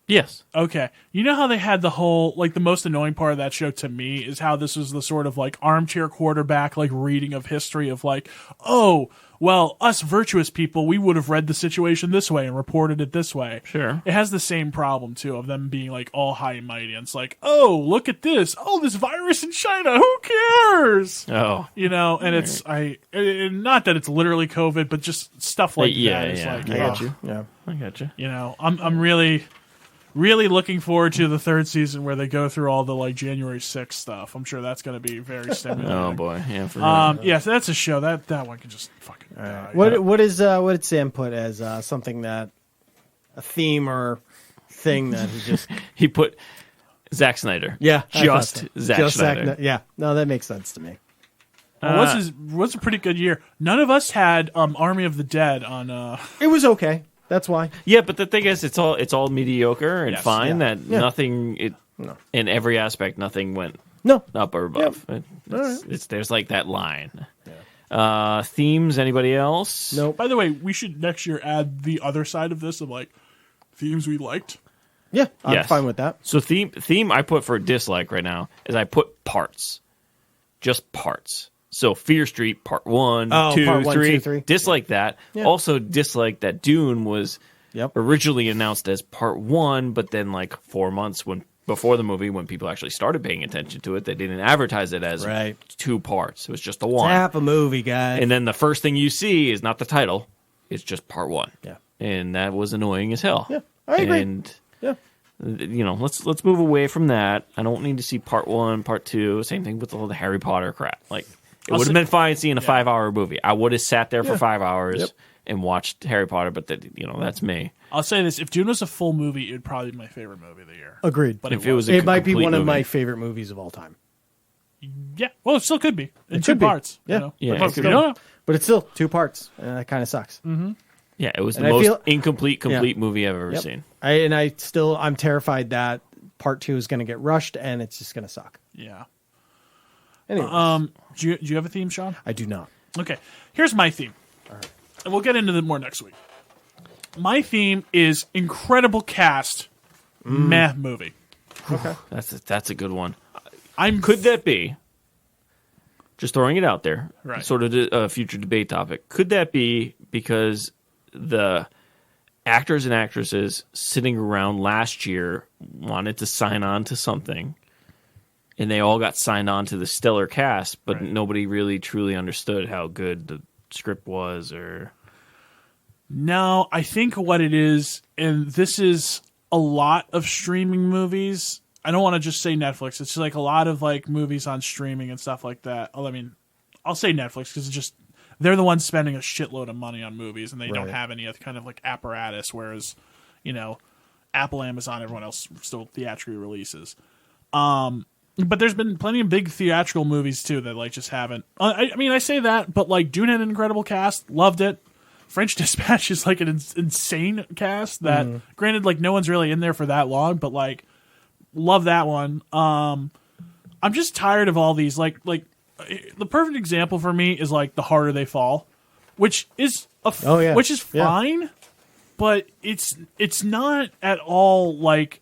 Yes. Okay. You know how they had the whole, like, the most annoying part of that show to me is how this was the sort of, like, armchair quarterback, like, reading of history of, like, oh, well, us virtuous people, we would have read the situation this way and reported it this way. Sure. It has the same problem, too, of them being, like, all high and mighty. And it's like, oh, look at this. Oh, this virus in China. Who cares? Oh. And it's, not that it's literally COVID, but just stuff like that. It's like, I got you. Yeah. I got you. I'm really looking forward to the third season where they go through all the, like, January 6th stuff. I'm sure that's going to be very stimulating. Oh, boy. Yeah, for real. Yeah, so that's a show. That one can just fucking die. What did Sam put as something that a theme or thing that he just He put Zack Snyder. Yeah, Just Zack Snyder. Yeah, no, that makes sense to me. What's a pretty good year? None of us had Army of the Dead on. It was okay. That's why. Yeah, but the thing is, it's all mediocre and fine. Yeah. That nothing, in every aspect, nothing went up or above. Yep. There's like that line. Yeah. Themes. Anybody else? Nope. By the way, we should next year add the other side of this of like themes we liked. Yeah, I'm Yes. fine with that. So theme I put for dislike right now is I put parts, just parts. So Fear Street Part 1, 2, Part 1, 3. 2, 3. Dislike that. Yeah. Also dislike that Dune was originally announced as Part 1, but then like 4 months before the movie, when people actually started paying attention to it, they didn't advertise it as 2 parts. It was just the one. Half a movie, guys. And then the first thing you see is not the title. It's just Part 1. Yeah. And that was annoying as hell. Yeah, I agree. And Yeah. let's move away from that. I don't need to see Part 1, Part 2. Same thing with all the Harry Potter crap. Like, it would have been fine seeing a 5-hour movie. I would have sat there for 5 hours and watched Harry Potter, but that's me. I'll say this: if Dune was a full movie, it would probably be my favorite movie of the year. Agreed. But If it was a It might be complete one of my movie. favorite movies of all time. Yeah, well, it still could be in It 2 could be. parts. Yeah. Yeah, But it could you be. don't know. But it's still 2 parts, and that kind of sucks. Mm-hmm. Yeah, it was the And I most feel- incomplete movie I've ever Yep. seen. I'm terrified that Part 2 is going to get rushed, and it's just going to suck. Yeah. Anyway, Do you have a theme, Sean? I do not. Okay, here's my theme, and we'll get into it more next week. My theme is incredible cast, meh movie. Okay. That's a good one. I'm Could that be? Just throwing it out there, Right. sort of a future debate topic. Could that be because the actors and actresses sitting around last year wanted to sign on to something, and they all got signed on to the stellar cast, but nobody really truly understood how good the script was? Or No, I think what it is, and this is a lot of streaming movies. I don't want to just say Netflix. It's like a lot of like movies on streaming and stuff like that. I mean, I'll say Netflix because it's just they're the ones spending a shitload of money on movies, and they don't have any other kind of like apparatus. Whereas, Apple, Amazon, everyone else still theatrically releases. But there's been plenty of big theatrical movies too that like just haven't. I mean, I say that, but like Dune had an incredible cast, loved it. French Dispatch is like an insane cast that, granted, like no one's really in there for that long, but like love that one. I'm just tired of all these like the perfect example for me is like The Harder They Fall, which is which is fine, but it's not at all like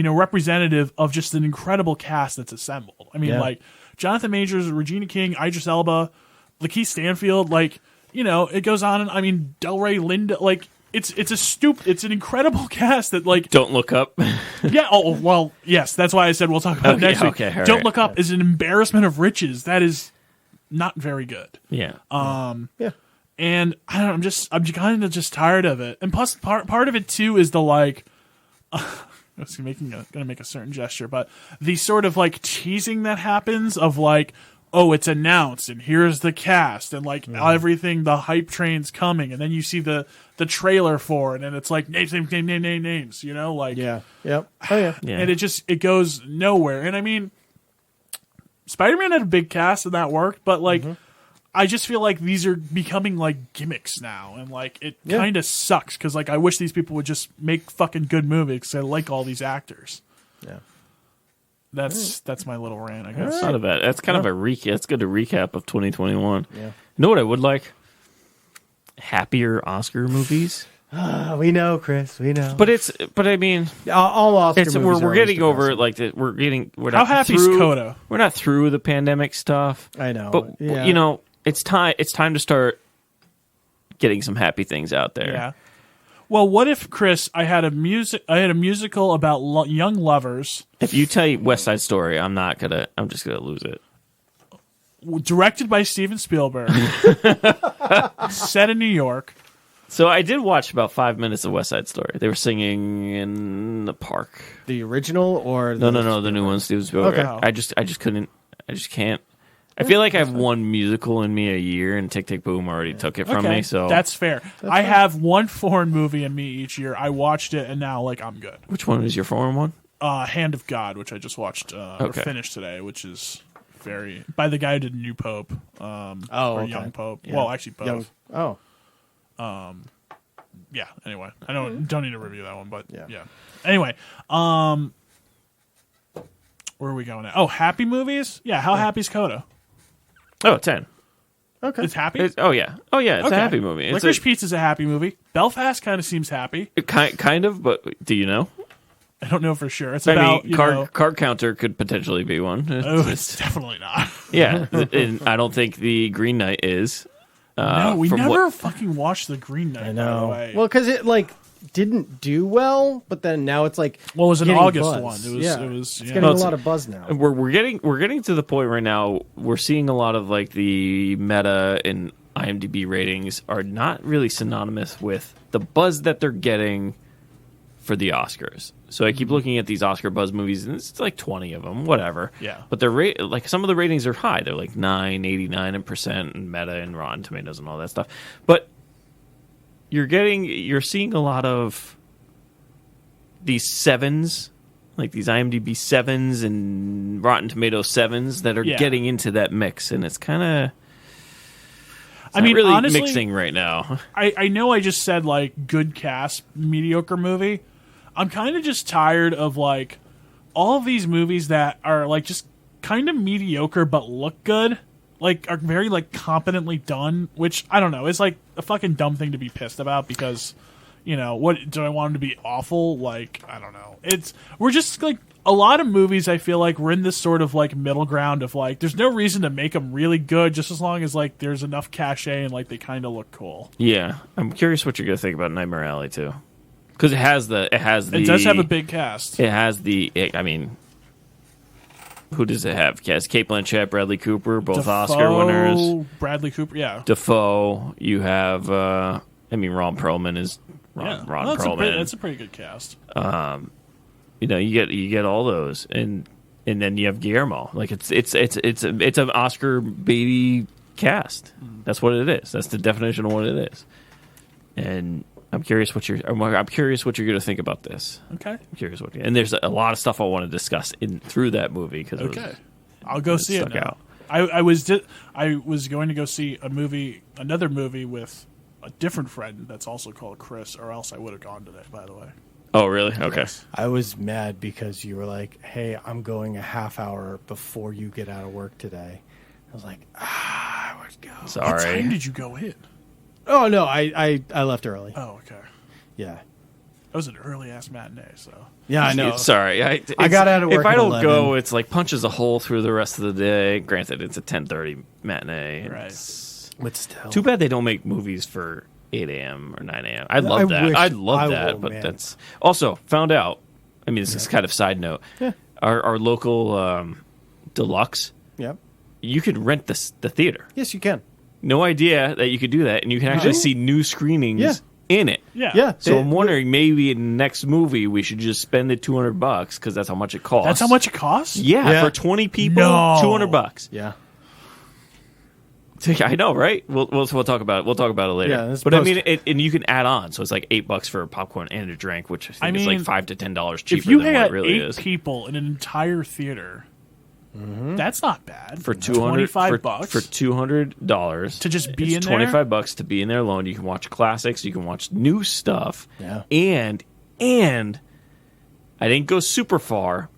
representative of just an incredible cast that's assembled. I mean, Yeah. like Jonathan Majors, Regina King, Idris Elba, Lakeith Stanfield, like, it goes on. And I mean, Delray Linda, like, it's an incredible cast that, like, Don't Look Up. yeah. Oh, well, yes. That's why I said we'll talk about it next week. Okay, all Don't right. Look Up is an embarrassment of riches. That is not very good. Yeah. Yeah. And I don't know, I'm kind of just tired of it. And plus, part of it too is the like, I was gonna make a certain gesture, but the sort of like teasing that happens of like, oh, it's announced and here's the cast and like everything, the hype train's coming, and then you see the trailer for it, and it's like names, like Yeah. Yep. Oh yeah. Yeah. and it goes nowhere. And I mean, Spider-Man had a big cast and that worked, but like. I just feel like these are becoming like gimmicks now, and like it kind of sucks because like I wish these people would just make fucking good movies because I like all these actors. Yeah. That's my little rant, I guess. That's not a bad. That's kind of a recap. That's good. A recap of 2021. Yeah. You know what I would like? Happier Oscar movies. We know, Chris. We know. But I mean, all Oscar it's movies we're are getting always over depressing. like we're How not happy is through, Coda? We're not through the pandemic stuff. I know. But Yeah. it's time to start getting some happy things out there. Yeah. Well, what if, Chris? I had a musical about young lovers, If you tell you West Side Story, I'm just gonna lose it. directed by Steven Spielberg, set in New York. So I did watch about 5 minutes of West Side Story. They were singing in the park. The original or No, the new one, Steven Spielberg. Okay. I just couldn't. I just can't. I feel like I have one musical in me a year, and Tick Tick Boom already took it from me. So that's fair. I have one foreign movie in me each year. I watched it, and now like I'm good. which one is your foreign one? Hand of God, which I just watched or finished today, which is by the guy who did New Pope. Or okay. Young Pope. Yeah. Well, actually both. Yeah. Anyway, I don't need to review that one, but yeah. Anyway, where are we going now? Oh, happy movies? Yeah. How happy is Coda? Oh, 10. Okay. It's happy. It's a happy movie. It's Licorice Pizza's a happy movie. Belfast kind of seems happy. kind of, but do you know? I don't know for sure. It's I about mean, card counter could potentially be one. Oh, it's definitely not. Yeah, and I don't think the Green Knight is. No, we from never fucking watched the Green Knight. I know. By the way. Well, because it like didn't do well, but then now it's like Well, it was an getting August buzz. one. It was It's getting a lot of buzz now. We're getting to the point right now. We're seeing a lot of like the meta and IMDb ratings are not really synonymous with the buzz that they're getting for the Oscars. So I keep looking at these Oscar buzz movies, and it's like 20 of them, whatever. Yeah. But they're like some of the ratings are high. They're like 9, 89%, and Meta and Rotten Tomatoes and all that stuff. But you're seeing a lot of these sevens, like these IMDb sevens and Rotten Tomatoes sevens that are getting into that mix, and it's kind of. I mean, really honestly, mixing right now. I know I just said like good cast, mediocre movie. I'm kind of just tired of like all of these movies that are like just kind of mediocre but look good, like are very like competently done, which I don't know, is like a fucking dumb thing to be pissed about because, you know, what do I want them to be awful? Like, I don't know. We're just like a lot of movies I feel like we're in this sort of like middle ground of like there's no reason to make them really good just as long as like there's enough cachet and like they kind of look cool. Yeah, I'm curious what you're gonna think about Nightmare Alley too, because it does have a big cast. I mean, who does it have? Cast Cate Blanchett, Bradley Cooper, both Defoe, Oscar winners. Bradley Cooper, yeah. Defoe. You have Ron Perlman is Ron Perlman. That's a pretty good cast. You know, you get all those, and then you have Guillermo. Like it's an Oscar baity cast. That's what it is. That's the definition of what it is. And I'm curious what you're going to think about this. Okay. I'm curious and there's a lot of stuff I want to discuss through that movie because I'll go see it now. out. I was going to go see another movie with a different friend that's also called Chris, or else I would have gone today. By the way. Oh, really? Okay. I was mad because you were like, "Hey, I'm going a half hour before you get out of work today." I was like, I would go. What Sorry. time did you go in? Oh no, I left early. Oh, okay. Yeah. was an early ass matinee. So Yeah, I know. Sorry, I got out of work If I at don't 11. go, it's like punches a hole through the rest of the day. Granted, it's a 10:30 matinee. Right. But still. Too bad they don't make movies for 8 a.m. or 9 a.m. I'd I love that. wish- I'd love I that, will, but man. that's also found out. I mean, this is kind of side note. Yeah. Our local deluxe, Yep. you could rent the theater. Yes, you can. No idea that you could do that, and you can actually see new screenings Yeah. in it. yeah, Yeah. So I'm wondering, maybe in the next movie we should just spend the $200 because that's how much it costs. that's how much it costs. Yeah, Yeah. for 20 people, No. $200. Yeah. I know, right? We'll talk about it. We'll talk about it later. Yeah, this but I post- mean, and you can add on, so it's like $8 for popcorn and a drink, which I think is like mean, $5 to $10 cheaper If you than what had it really 8 is. people in an entire theater, that's not bad. For $200 $25 for $200 to just be it's in there? $25 to be in there alone. You can watch classics, you can watch new stuff, Yeah. and I didn't go super far,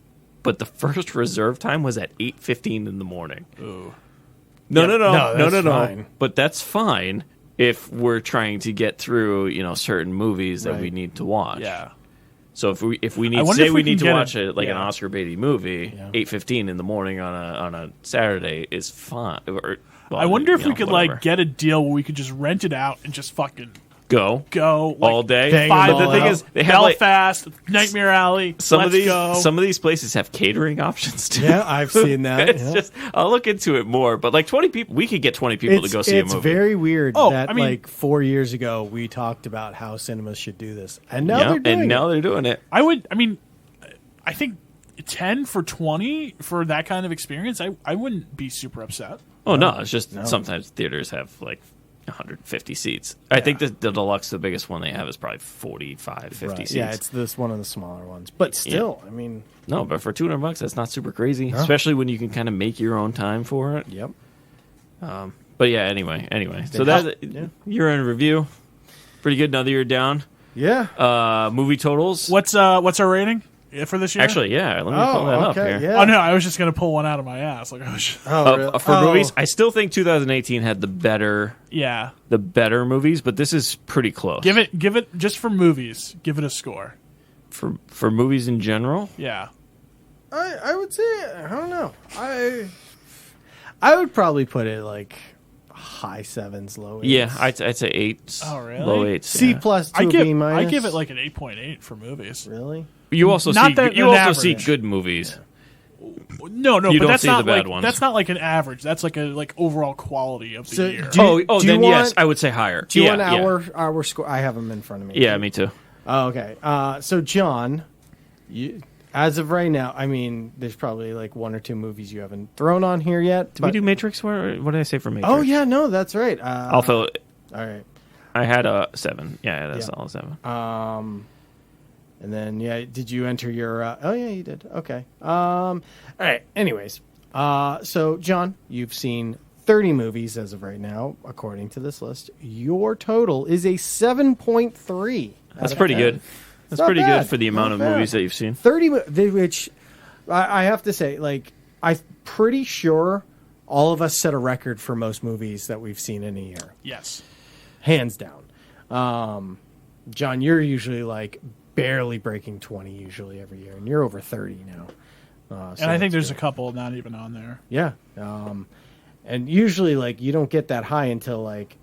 but the first reserve time was at 8:15 in the morning. Ooh. No. that's fine. But that's fine if we're trying to get through, certain movies that we Right. need to watch. Yeah. So if we I need wonder say if we we need can to get watch a- an yeah. Oscar baity movie, Yeah. 8:15 in the morning on a Saturday is fine. I wonder if we could whatever. like get a deal where we could just rent it out and just fucking go go like, all day. Bang Five. them The all thing out. is, they have like Belfast, Nightmare Alley. some Let's go. of these places have catering options too. Yeah, I've seen that. It's yeah. just I'll look into it more, but like 20 people, we could get 20 people to go see a It's movie. very weird Oh, that I mean- like 4 years ago we talked about how cinemas should do this, and now Yeah, they're doing and now it. they're doing it. I think 10 for 20 for that kind of experience, I wouldn't be super upset. Oh no, it's just sometimes theaters have like 150 seats. I think the deluxe, the biggest one they have is probably 45, 50 Right. seats. Yeah, it's this one of the smaller ones, but still, I mean, No, but for $200, that's not super crazy, especially when you can kind of make your own time for it. yep. But yeah, anyway. So that year in review, pretty good. Another year down. Yeah. Movie totals. What's our rating for this year? Actually, yeah. Let me pull that up here. Yeah. Oh no, I was just gonna pull one out of my ass. Like, Oh, For movies, I still think 2018 had the better movies, but this is pretty close. give it just for movies. Give it a score. For movies in general. Yeah. I would say I don't know. I would probably put it like high 7s, low 8s. Yeah, I'd say 8s. Oh, really? Low 8s. C yeah. plus to I a B minus. give it like an 8.8 for movies. Really. You also Not see that you an also see average. good movies. No, You but don't that's see not the bad like ones. that's not like an average. That's like a overall quality of the So year. do you- Oh, do you then yes, want- I would say higher. Do you yeah, want our score? I have them in front of me. Yeah, me too. Oh, okay. So John, as of right now, I mean, there's probably like 1 or 2 movies you haven't thrown on here yet. Did we do Matrix? What did I say for Matrix? Oh yeah, no, that's right. I'll fill it. All right. I had a 7. Yeah, that's Yeah. all 7. And then did you enter your? Oh yeah, you did. Okay. All right. Anyways, so John, you've seen 30 movies as of right now, according to this list. Your total is a 7.3. That's pretty good. That's not pretty bad. good for the amount Not of bad. movies that you've seen. 30, which I have to say, like, I'm pretty sure all of us set a record for most movies that we've seen in a year, Yes. hands down. John, you're usually like barely breaking 20 usually every year, and you're over 30 now. So And I think that's there's good. a couple not even on there. Yeah. And usually, like, you don't get that high until like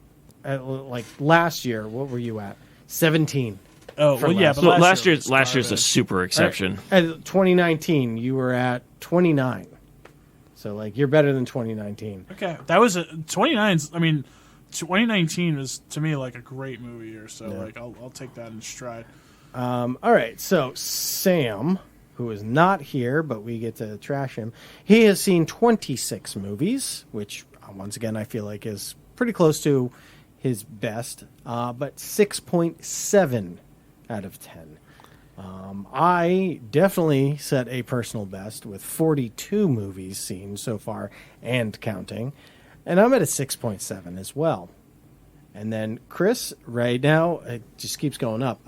last year. What were you at? 17. Oh, For well, yeah, last- but So last year was last year's a garbage. super exception. At 2019, you were at 29. So like you're better than 2019. Okay, that was 29's. I mean, 2019 was to me like a great movie year. So like, I'll take that in stride. All right, so Sam, who is not here, but we get to trash him. He has seen 26 movies, which once again I feel like is pretty close to his best, but 6.7 out of 10. I definitely set a personal best with 42 movies seen so far and counting, and I'm at a 6.7 as well. And then Chris, right now, it just keeps going up.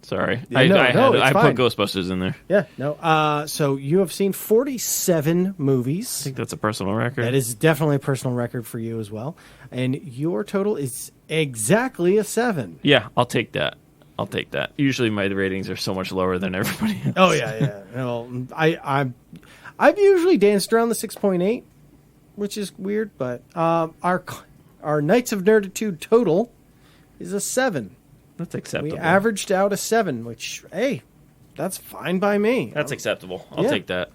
Sorry, Yeah, I it's put fine. Ghostbusters in there. Yeah, no. So you have seen 47 movies. I think that's a personal record. That is definitely a personal record for you as well. And your total is exactly a 7. Yeah, I'll take that. I'll take that. Usually my ratings are so much lower than everybody else. Oh yeah. Well, I've usually danced around the 6.8, which is weird, but our Knights of Nerdatude total is a 7. That's acceptable. We averaged out a 7, which, hey, that's fine by me. That's acceptable. I'll take that.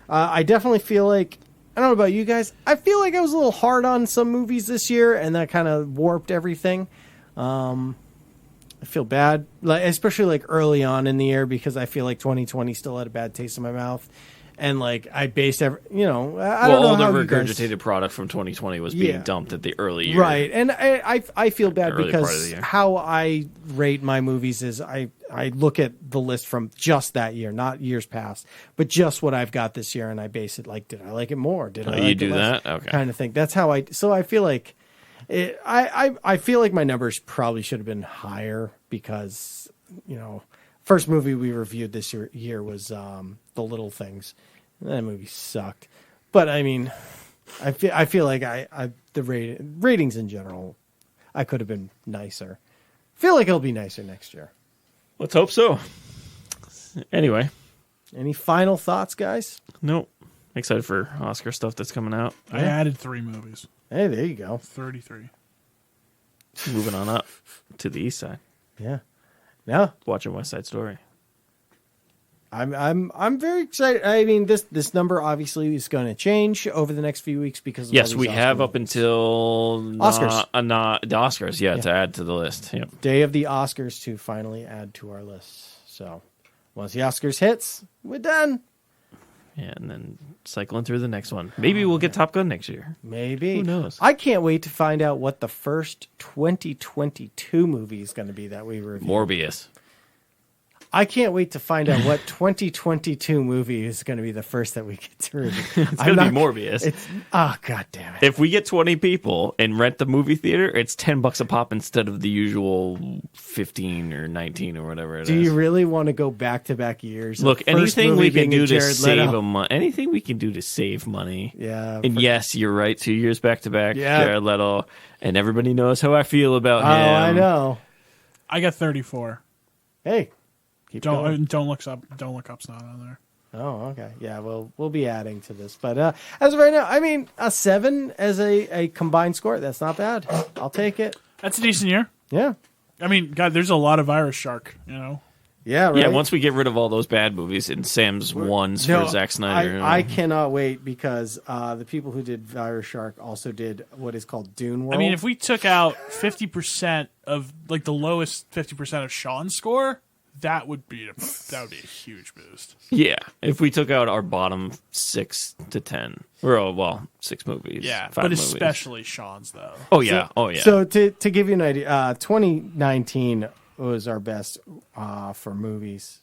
I definitely feel like, I don't know about you guys, I feel like I was a little hard on some movies this year, and that kind of warped everything. I feel bad, especially like early on in the year, because I feel like 2020 still had a bad taste in my mouth. And like I based I don't know all the how regurgitated product from 2020 was being dumped at the early year. Right. And I feel bad Early part of the because year. how I rate my movies is I look at the list from just that year, not years past, but just what I've got this year, and I base it like, did I like it more? Did I like you do it less? that? Okay. Kind of thing. That's how I feel like I feel like my numbers probably should have been higher because, first movie we reviewed this year was The Little Things. That movie sucked. But I mean, I feel like the ratings in general, I could have been nicer. I feel like it'll be nicer next year. Let's hope so. Anyway. Any final thoughts, guys? Nope. Excited for Oscar stuff that's coming out. I added 3 movies. Hey, there you go. 33. Moving on up to the east side. Yeah. Yeah. Watching West Side Story. I'm very excited. I mean, this number obviously is going to change over the next few weeks because of all Yes, these we Oscar have up movies. until Oscars. The Oscars, to add to the list. Yep. Day of the Oscars to finally add to our list. So once the Oscars hits, we're done. Yeah, and then cycling through the next one. Maybe we'll get Top Gun next year. Maybe. Who knows? I can't wait to find out what the first 2022 movie is going to be that we review. Morbius. I can't wait to find out what 2022 movie is going to be the first that we get to review. It's going to be Morbius. God damn it. If we get 20 people and rent the movie theater, it's $10 a pop instead of the usual 15 or 19 or whatever it is. Do you really want to go back-to-back years? Look, The first anything movie we can being do to Jared save Leto. anything we can do to save money. Yeah. And yes, you're right. 2 years back to back, Yeah. Jared Leto, and everybody knows how I feel about him. I know. I got 34. Hey. Keep going. Don't look up's not on there. Oh, okay. Yeah, well, we'll be adding to this. But as of right now, I mean, a 7 as a combined score, that's not bad. I'll take it. That's a decent year. Yeah. I mean, God, there's a lot of Irish Shark, Yeah, right. Yeah, once we get rid of all those bad movies and Sam's ones for Zack Snyder. I cannot wait because the people who did Irish Shark also did what is called Dune World. I mean, if we took out 50% of, like, the lowest 50% of Sean's score, that would be a huge boost. Yeah, if we took out our bottom 6 to 10, or 6 movies. Yeah, 5 but movies. especially Sean's though. Oh yeah, yeah. So to give you an idea, 2019 was our best for movies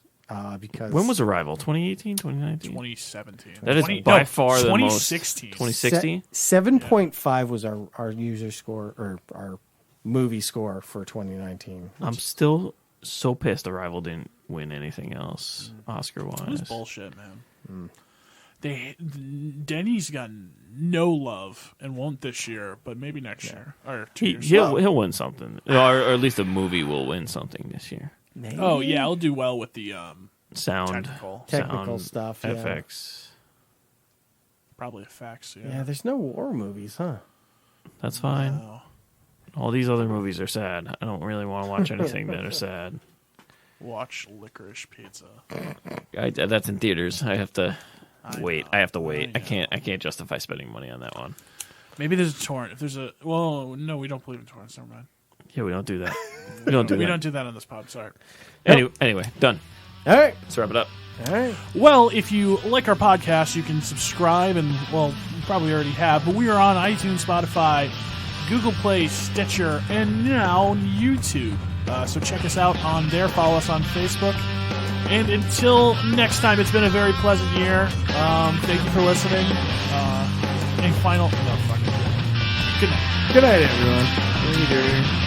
because When was Arrival? 2018, 2019? 2017. That is by far the most. 2016. 2016? 7.5 was our user score or our movie score for 2019. I'm still so pissed Arrival didn't win anything else Oscar It was wise. bullshit, man. Denny's got no love and won't this year, but maybe next year or 2 years. He'll win something, or at least a movie will win something this year. Oh yeah, I'll do well with the Sound, Technical sound, stuff, yeah. FX. probably effects. Yeah, there's no war movies, huh? That's fine. No. All these other movies are sad. I don't really want to watch anything that are sad. Watch Licorice Pizza. That's in theaters. I have to wait. I have to wait. I I can't justify spending money on that one. Maybe there's a torrent. If there's no, we don't believe in torrents. Never mind. Yeah, we don't do that. We don't do We that. don't do that on this pod. Sorry. Anyway, done. All right. Let's wrap it up. All right. Well, if you like our podcast, you can subscribe, and you probably already have. But we are on iTunes, Spotify, Google Play, Stitcher, and now YouTube. So check us out on there. Follow us on Facebook. And until next time, it's been a very pleasant year. Thank you for listening. And final. No, fuck it. Good night. Good night, everyone. Later.